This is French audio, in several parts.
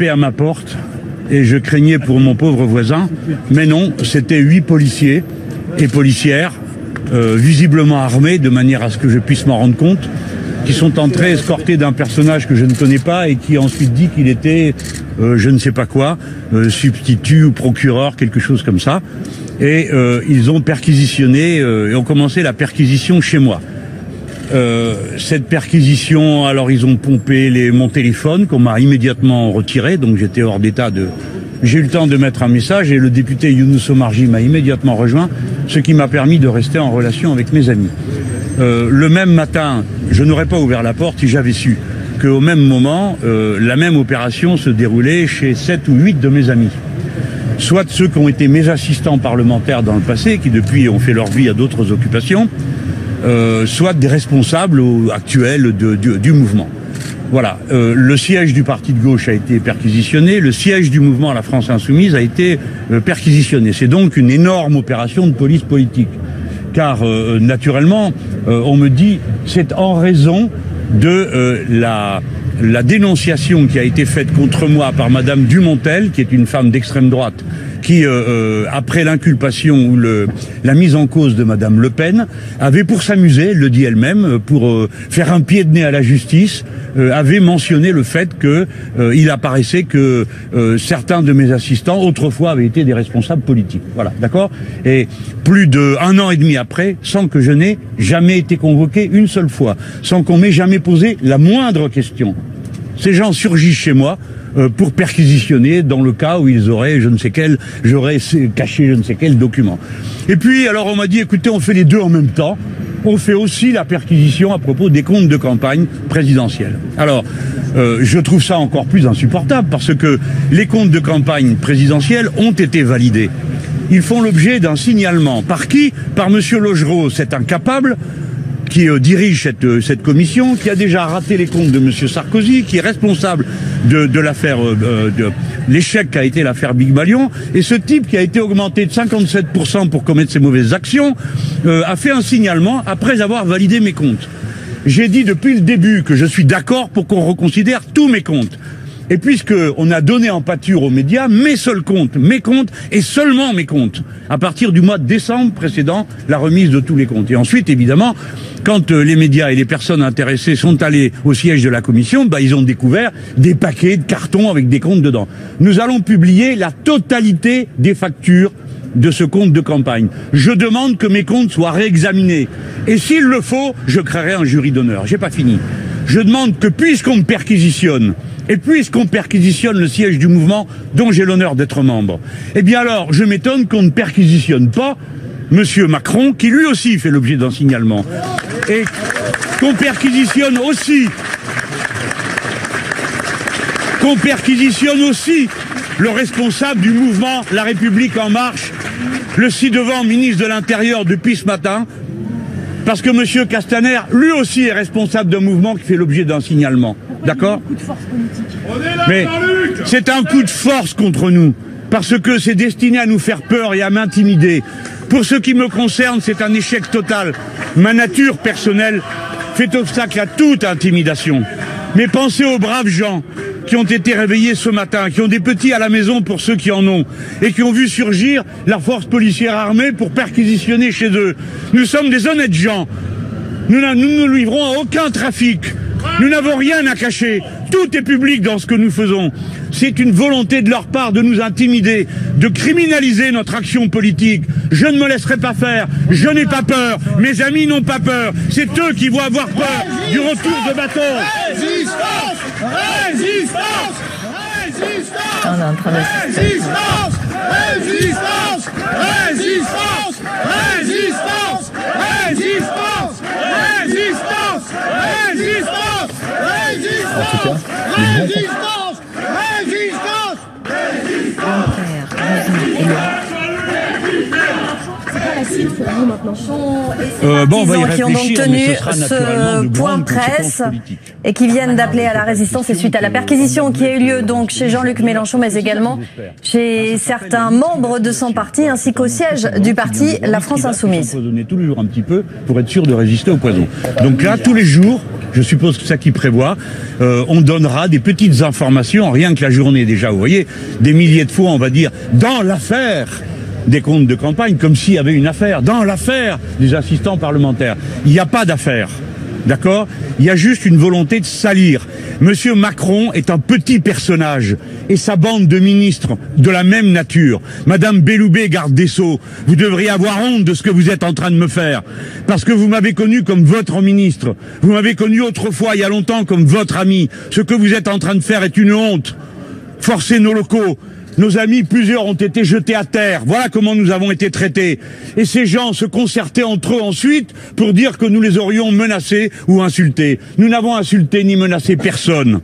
tapaient à ma porte et je craignais pour mon pauvre voisin. Mais non, c'était 8 policiers et policières, visiblement armés de manière à ce que je puisse m'en rendre compte, qui sont entrés escortés d'un personnage que je ne connais pas et qui ensuite dit qu'il était, je ne sais pas quoi, substitut ou procureur, quelque chose comme ça. Et ils ont perquisitionné et ont commencé la perquisition chez moi. Cette perquisition, alors ils ont pompé mon téléphone qu'on m'a immédiatement retiré, donc j'étais hors d'état de... J'ai eu le temps de mettre un message et le député Younous Omarji m'a immédiatement rejoint, ce qui m'a permis de rester en relation avec mes amis. Le même matin, je n'aurais pas ouvert la porte si j'avais su qu'au même moment, la même opération se déroulait chez 7 ou 8 de mes amis. Soit ceux qui ont été mes assistants parlementaires dans le passé, qui depuis ont fait leur vie à d'autres occupations, soit des responsables actuels du mouvement. Voilà, le siège du parti de gauche a été perquisitionné, le siège du mouvement La France Insoumise a été perquisitionné. C'est donc une énorme opération de police politique. Car naturellement, on me dit, c'est en raison de la dénonciation qui a été faite contre moi par Madame Dumontel, qui est une femme d'extrême droite, qui, après l'inculpation ou la mise en cause de Madame Le Pen, avait pour s'amuser, elle le dit elle-même, pour faire un pied de nez à la justice, avait mentionné le fait que il apparaissait que certains de mes assistants, autrefois, avaient été des responsables politiques. Voilà, d'accord? Et plus d'1 an et demi après, sans que je n'ai jamais été convoqué une seule fois, sans qu'on m'ait jamais posé la moindre question. Ces gens surgissent chez moi pour perquisitionner dans le cas où ils auraient j'aurais caché je ne sais quel document. Et puis, alors on m'a dit, écoutez, on fait les deux en même temps. On fait aussi la perquisition à propos des comptes de campagne présidentielle. Alors, je trouve ça encore plus insupportable parce que les comptes de campagne présidentielle ont été validés. Ils font l'objet d'un signalement. Par qui? Par Monsieur Logereau, cet incapable, qui dirige cette commission, qui a déjà raté les comptes de M. Sarkozy, qui est responsable de l'affaire, de l'échec qu'a été l'affaire Big Malion, et ce type qui a été augmenté de 57% pour commettre ses mauvaises actions, a fait un signalement après avoir validé mes comptes. J'ai dit depuis le début que je suis d'accord pour qu'on reconsidère tous mes comptes. Et puisque on a donné en pâture aux médias mes seuls comptes, mes comptes et seulement mes comptes, à partir du mois de décembre précédent la remise de tous les comptes. Et ensuite, évidemment, quand les médias et les personnes intéressées sont allés au siège de la commission, ils ont découvert des paquets de cartons avec des comptes dedans. Nous allons publier la totalité des factures de ce compte de campagne. Je demande que mes comptes soient réexaminés. Et s'il le faut, je créerai un jury d'honneur. J'ai pas fini. Je demande que puisqu'on me perquisitionne, et puisqu'on perquisitionne le siège du mouvement dont j'ai l'honneur d'être membre, eh bien alors, je m'étonne qu'on ne perquisitionne pas Monsieur Macron, qui lui aussi fait l'objet d'un signalement. Et qu'on perquisitionne aussi le responsable du mouvement La République En Marche, le ci-devant ministre de l'Intérieur depuis ce matin, parce que M. Castaner, lui aussi, est responsable d'un mouvement qui fait l'objet d'un signalement. D'accord? Mais c'est un coup de force contre nous, parce que c'est destiné à nous faire peur et à m'intimider. Pour ce qui me concerne, c'est un échec total. Ma nature personnelle fait obstacle à toute intimidation. Mais pensez aux braves gens qui ont été réveillés ce matin, qui ont des petits à la maison pour ceux qui en ont, et qui ont vu surgir la force policière armée pour perquisitionner chez eux. Nous sommes des honnêtes gens. Nous ne nous livrons à aucun trafic. Nous n'avons rien à cacher. Tout est public dans ce que nous faisons. C'est une volonté de leur part de nous intimider, de criminaliser notre action politique. Je ne me laisserai pas faire. Je n'ai pas peur. Mes amis n'ont pas peur. C'est eux qui vont avoir peur du retour de bâton. Résistance! Résistance! Résistance! Résistance! Résistance! Résistance! Résistance! Résistance! Résistance! Résistance! En tout cas, Résistance! Résistance! On va y qui ont donc réfléchir, tenu mais ce sera naturellement ce de point grandes presse conséquences politiques. et qui viennent d'appeler à la résistance et suite à la perquisition qui a eu lieu donc chez Jean-Luc Mélenchon, mais également chez certains membres de son parti ainsi qu'au siège du parti La France Insoumise. Empoisonner tous les jours un petit peu pour être sûr de résister au poison. Donc là, tous les jours, je suppose que c'est ça qui prévoit, on donnera des petites informations, rien que la journée déjà, vous voyez, des milliers de fois, on va dire, dans l'affaire des comptes de campagne, comme s'il y avait une affaire, dans l'affaire des assistants parlementaires. Il n'y a pas d'affaire. D'accord ? Il y a juste une volonté de salir. Monsieur Macron est un petit personnage et sa bande de ministres de la même nature. Madame Belloubet, garde des Sceaux, vous devriez avoir honte de ce que vous êtes en train de me faire. Parce que vous m'avez connu comme votre ministre. Vous m'avez connu autrefois, il y a longtemps, comme votre ami. Ce que vous êtes en train de faire est une honte. Forcez nos locaux. Nos amis, plusieurs ont été jetés à terre. Voilà comment nous avons été traités. Et ces gens se concertaient entre eux ensuite pour dire que nous les aurions menacés ou insultés. Nous n'avons insulté ni menacé personne.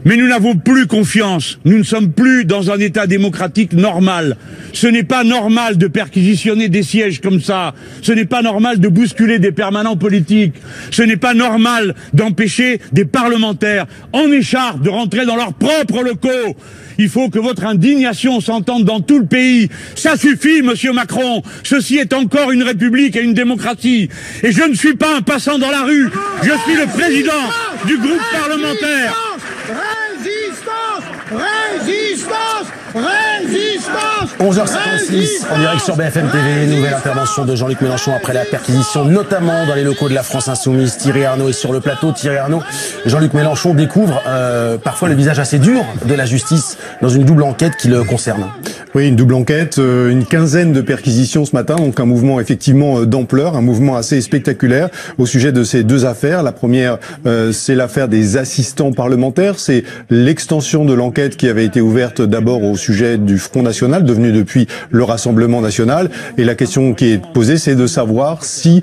Mais nous n'avons plus confiance. Nous ne sommes plus dans un État démocratique normal. Ce n'est pas normal de perquisitionner des sièges comme ça. Ce n'est pas normal de bousculer des permanents politiques. Ce n'est pas normal d'empêcher des parlementaires en écharpe de rentrer dans leurs propres locaux. Il faut que votre indignation s'entende dans tout le pays. Ça suffit, monsieur Macron. Ceci est encore une république et une démocratie. Et je ne suis pas un passant dans la rue. Je suis le président du groupe parlementaire. Résistance! Résistance! 11h56, en direct sur BFM TV, nouvelle intervention de Jean-Luc Mélenchon après la perquisition, notamment dans les locaux de la France Insoumise. Thierry Arnaud est sur le plateau. Thierry Arnaud, Jean-Luc Mélenchon découvre parfois le visage assez dur de la justice dans une double enquête qui le concerne. Oui, une double enquête, une quinzaine de perquisitions ce matin, donc un mouvement effectivement d'ampleur, un mouvement assez spectaculaire au sujet de ces deux affaires. La première, c'est l'affaire des assistants parlementaires, c'est l'extension de l'enquête qui avait été ouverte d'abord au sujet du Front National, devenu depuis le Rassemblement National, et la question qui est posée, c'est de savoir si,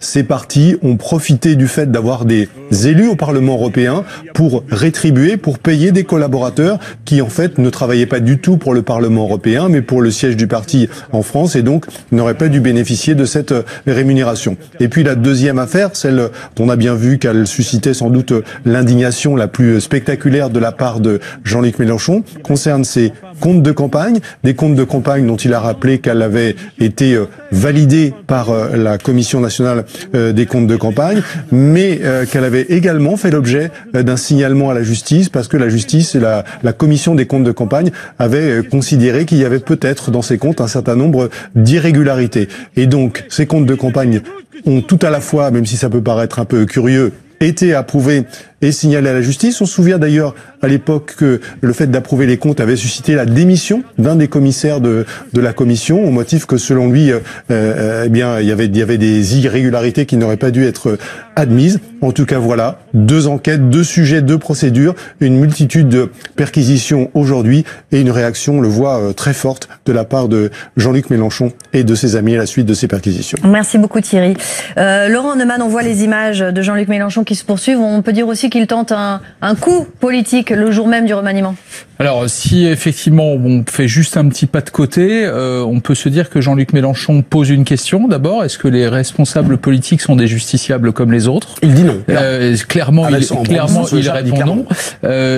ces partis ont profité du fait d'avoir des élus au Parlement européen pour rétribuer, pour payer des collaborateurs qui en fait ne travaillaient pas du tout pour le Parlement européen, mais pour le siège du parti en France, et donc n'auraient pas dû bénéficier de cette rémunération. Et puis la deuxième affaire, celle dont on a bien vu qu'elle suscitait sans doute l'indignation la plus spectaculaire de la part de Jean-Luc Mélenchon, concerne ces comptes de campagne, des comptes de campagne dont il a rappelé qu'elle avait été validée par la Commission nationale des comptes de campagne, mais qu'elle avait également fait l'objet d'un signalement à la justice, parce que la justice et la Commission des comptes de campagne avaient considéré qu'il y avait peut-être dans ces comptes un certain nombre d'irrégularités. Et donc, ces comptes de campagne ont tout à la fois, même si ça peut paraître un peu curieux, été approuvés et signalé à la justice. On se souvient d'ailleurs à l'époque que le fait d'approuver les comptes avait suscité la démission d'un des commissaires de la commission, au motif que selon lui, il y avait des irrégularités qui n'auraient pas dû être admises. En tout cas, voilà, deux enquêtes, deux sujets, deux procédures, une multitude de perquisitions aujourd'hui et une réaction, on le voit, très forte de la part de Jean-Luc Mélenchon et de ses amis à la suite de ces perquisitions. Merci beaucoup Thierry. Laurent Neumann, on voit les images de Jean-Luc Mélenchon qui se poursuivent. On peut dire aussi qu'il tente un coup politique le jour même du remaniement. Alors, si effectivement on fait juste un petit pas de côté, on peut se dire que Jean-Luc Mélenchon pose une question. D'abord, est-ce que les responsables politiques sont des justiciables comme les autres ? Il dit non. Clairement, il répond non.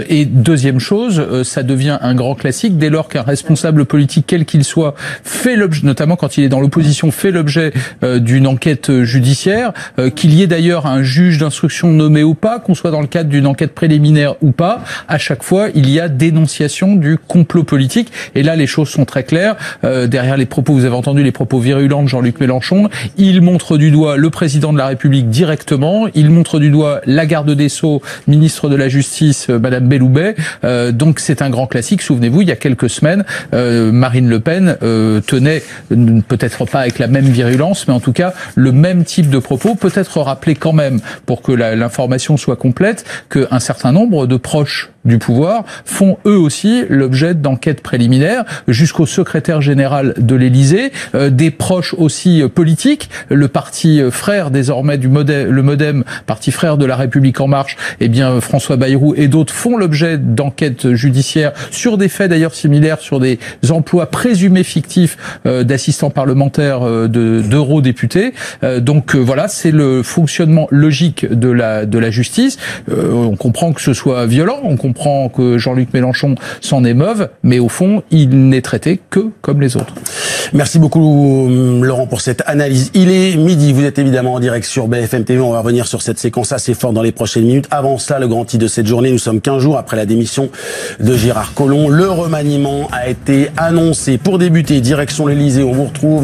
Et deuxième chose, ça devient un grand classique dès lors qu'un responsable politique, quel qu'il soit, fait l'objet, notamment quand il est dans l'opposition, fait l'objet d'une enquête judiciaire, qu'il y ait d'ailleurs un juge d'instruction nommé ou pas, qu'on soit dans le cadre d'une enquête préliminaire ou pas, à chaque fois, il y a dénonciation du complot politique. Et là, les choses sont très claires. Derrière les propos, vous avez entendu les propos virulents de Jean-Luc Mélenchon. Il montre du doigt le président de la République directement. Il montre du doigt la garde des Sceaux, ministre de la Justice, Madame Belloubet. Donc c'est un grand classique. Souvenez-vous, il y a quelques semaines, Marine Le Pen tenait, peut-être pas avec la même virulence, mais en tout cas le même type de propos. Peut-être rappeler quand même, pour que l'information soit complète, qu'un certain nombre de proches du pouvoir font eux aussi l'objet d'enquêtes préliminaires jusqu'au secrétaire général de l'Élysée, des proches aussi politiques, le parti frère désormais le MoDem, parti frère de la République en marche, François Bayrou et d'autres font l'objet d'enquêtes judiciaires sur des faits d'ailleurs similaires, sur des emplois présumés fictifs d'assistants parlementaires d'eurodéputés. Donc voilà, c'est le fonctionnement logique de la justice. On comprend que ce soit violent, on comprend comprend que Jean-Luc Mélenchon s'en émeuve, mais au fond, il n'est traité que comme les autres. Merci beaucoup Laurent pour cette analyse. Il est midi, vous êtes évidemment en direct sur BFM TV, on va revenir sur cette séquence assez forte dans les prochaines minutes. Avant cela, le grand titre de cette journée, nous sommes 15 jours après la démission de Gérard Collomb. Le remaniement a été annoncé. Pour débuter, direction l'Élysée, on vous retrouve